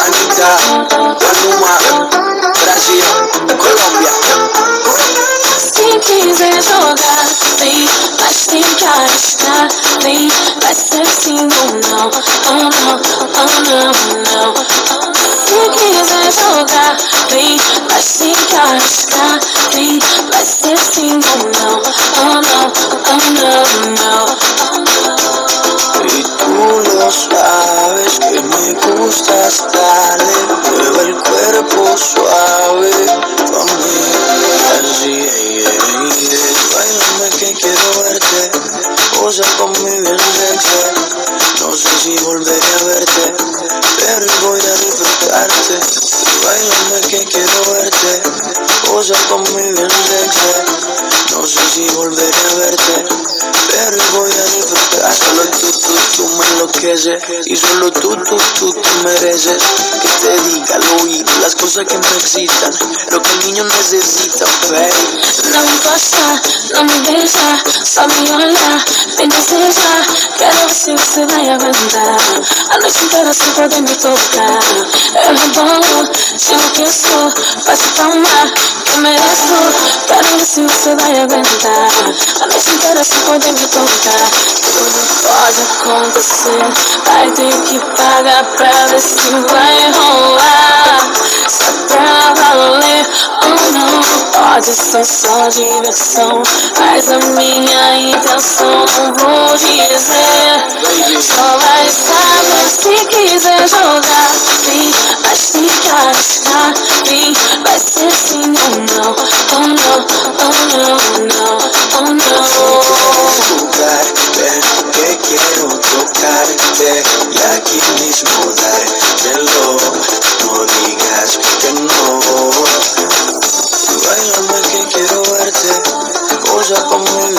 Anitta, Maluma, Brasil, Colômbia. Se quiser jogar, vem, mas tem que arriscar. Vem, vai ser sim ou não. Oh não, oh não, não. Se quiser jogar, vem, mas tem que arriscar. Vem, vai ser sim ou não. Oh não, oh não, não. Y tú lo sabes que me gustas, dale, mueve el cuerpo suave conmigo, así, báilame que quiero verte, posa conmigo bien sexy, no sé si volveré a verte, pero voy a disfrutarte, báilame que quiero verte, posa conmigo bien sexy, no sé si volveré a verte, pero voy a disfrutar. Solo tú me enloqueces. Y solo tú mereces que te diga al oído las cosas que me excitan, lo que el niño necesita, baby. No me importa, no me deja, só me olha, me deseja. Quero ver se você vai aguentar a noite inteira sem poder me tocar. Eu rebolo, te enlouqueço, faço palma, eu mereço. Quero ver se você vai aguentar a noite inteira sem poder me tocar. Tudo pode acontecer, vai ter que pagar pra ver se vai rolar. Só pra valer, oh não. Pode ser só diversão, mas a minha intenção não vou dizer. Só vai saber se quiser jogar. Sim, mas tem que arriscar. Sim, vai ser sim ou não. Oh não, oh não, não, oh não. Lugar, ven que quiero tocarte y aquí mismo dártelo.